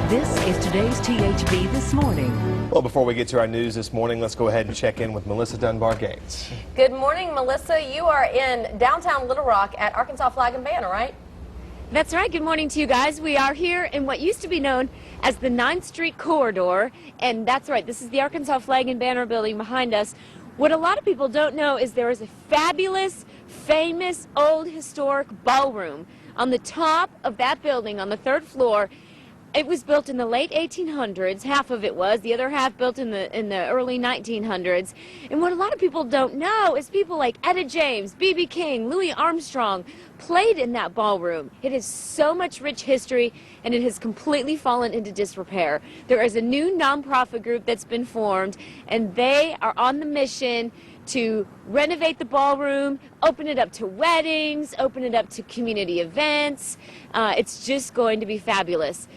This is today's THV This Morning. Well, before we get to our news this morning, let's go ahead and check in with Melissa Dunbar Gates. Good morning, Melissa. You are in downtown Little Rock at Arkansas Flag and Banner, right? That's right. Good morning to you guys. We are here in what used to be known as the 9th Street Corridor, and that's right. This is the Arkansas Flag and Banner building behind us. What a lot of people don't know is there is a fabulous, famous, old historic ballroom on the top of that building on the 3rd floor. It was built in the late 1800s, half of it was, the other half built in the early 1900s. And what a lot of people don't know is people like Etta James, B.B. King, Louis Armstrong played in that ballroom. It has so much rich history, and it has completely fallen into disrepair. There is a new nonprofit group that's been formed, and they are on the mission to renovate the ballroom, open it up to weddings, open it up to community events. It's just going to be fabulous.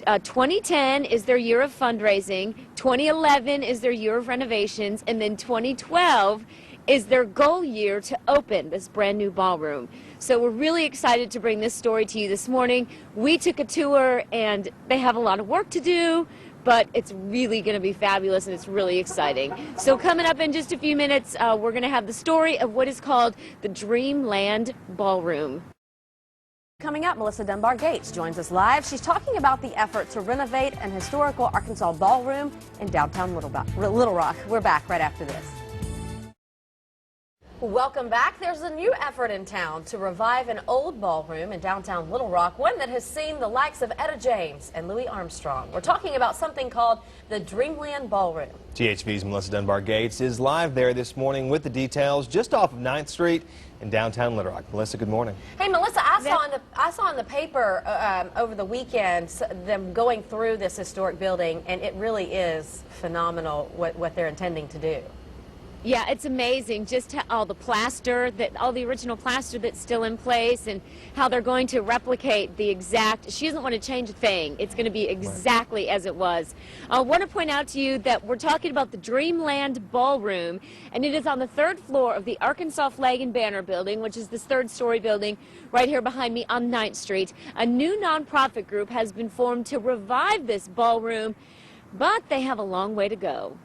2010 is their year of fundraising, 2011 is their year of renovations, and then 2012 is their goal year to open this brand new ballroom. So we're really excited to bring this story to you this morning. We took a tour, and they have a lot of work to do, but it's really going to be fabulous, and it's really exciting. So coming up in just a few minutes, we're going to have the story of what is called the Dreamland Ballroom. Coming up, Melissa Dunbar Gates joins us live. She's talking about the effort to renovate an historical Arkansas ballroom in downtown Little Rock. We're back right after this. Welcome back. There's a new effort in town to revive an old ballroom in downtown Little Rock, one that has seen the likes of Etta James and Louis Armstrong. We're talking about something called the Dreamland Ballroom. THV's Melissa Dunbar Gates is live there this morning with the details just off of 9th Street in downtown Little Rock. Melissa, good morning. Hey, Melissa, I saw in the paper over the weekend them going through this historic building, and it really is phenomenal what they're intending to do. Yeah, it's amazing just all the plaster, all the original plaster that's still in place, and how they're going to replicate the exact. She doesn't want to change a thing. It's going to be exactly as it was. I want to point out to you that we're talking about the Dreamland Ballroom, and it is on the 3rd floor of the Arkansas Flag and Banner building, which is this 3rd-story building right here behind me on 9th Street. A new nonprofit group has been formed to revive this ballroom, but they have a long way to go.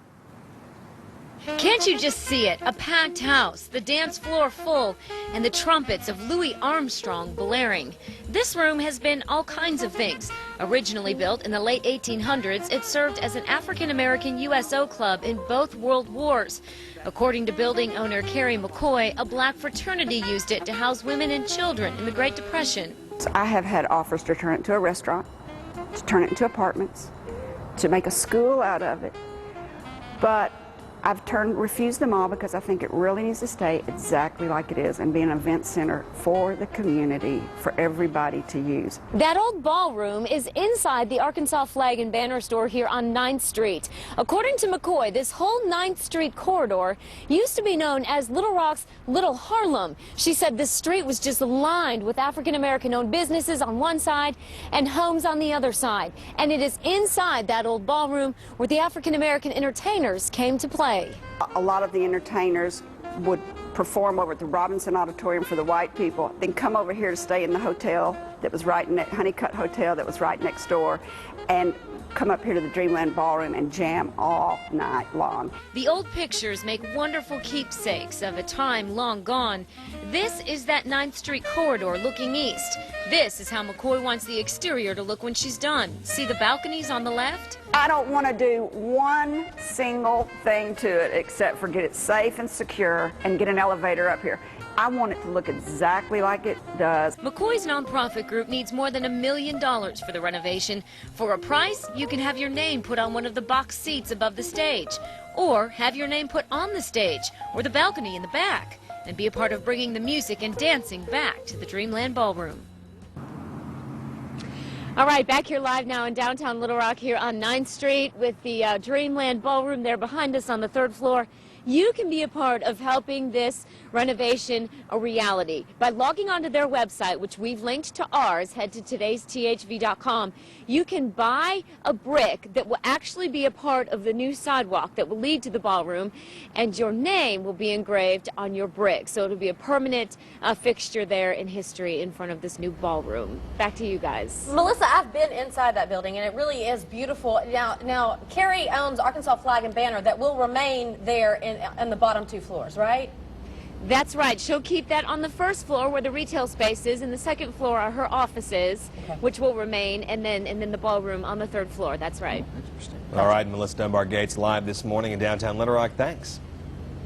Can't you just see it? A packed house, the dance floor full, and the trumpets of Louis Armstrong blaring. This room has been all kinds of things. Originally built in the late 1800s, it served as an African-American USO club in both World Wars. According to building owner Kerry McCoy, a black fraternity used it to house women and children in the Great Depression. I have had offers to turn it into a restaurant, to turn it into apartments, to make a school out of it, but I've refused them all because I think it really needs to stay exactly like it is and be an event center for the community, for everybody to use. That old ballroom is inside the Arkansas Flag and Banner store here on 9th Street. According to McCoy, this whole 9th Street corridor used to be known as Little Rock's Little Harlem. She said this street was just lined with African-American owned businesses on one side and homes on the other side. And it is inside that old ballroom where the African-American entertainers came to play. A lot of the entertainers would perform over at the Robinson Auditorium for the white people, then come over here to stay in the hotel that was Honeycutt Hotel that was right next door, and come up here to the Dreamland Ballroom and jam all night long. The old pictures make wonderful keepsakes of a time long gone. This is that 9th Street corridor looking east. This is how McCoy wants the exterior to look when she's done. See the balconies on the left? I don't want to do one single thing to it except for get it safe and secure and get an elevator up here. I want it to look exactly like it does. McCoy's nonprofit group needs more than $1 million for the renovation. For a price, you can have your name put on one of the box seats above the stage, or have your name put on the stage or the balcony in the back, and be a part of bringing the music and dancing back to the Dreamland Ballroom. All right, back here live now in downtown Little Rock here on 9th Street with the Dreamland Ballroom there behind us on the 3rd floor. you can be a part of helping this renovation a reality by logging onto their website, which we've linked to ours. Head to today'sthv.com. You can buy a brick that will actually be a part of the new sidewalk that will lead to the ballroom, and your name will be engraved on your brick. So it'll be a permanent fixture there in history in front of this new ballroom. Back to you guys. Melissa, I've been inside that building, and it really is beautiful. Now Kerry owns Arkansas Flag and Banner that will remain there in the bottom 2 floors, right? That's right. She'll keep that on the first floor where the retail space is, and the second floor are her offices, which will remain, and then the ballroom on the 3rd floor. That's right. All right, Melissa Dunbar Gates live this morning in downtown Little Rock. Thanks.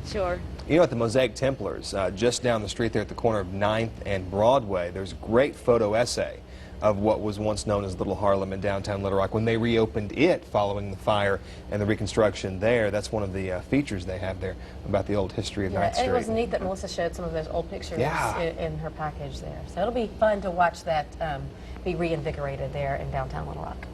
Sure. You know, at the Mosaic Templars, just down the street there at the corner of 9th and Broadway, there's a great photo essay of what was once known as Little Harlem in downtown Little Rock when they reopened it following the fire and the reconstruction there. That's one of the features they have there about the old history of 9th Street. It was neat that Melissa showed some of those old pictures Yeah. in her package there. So it'll be fun to watch that be reinvigorated there in downtown Little Rock.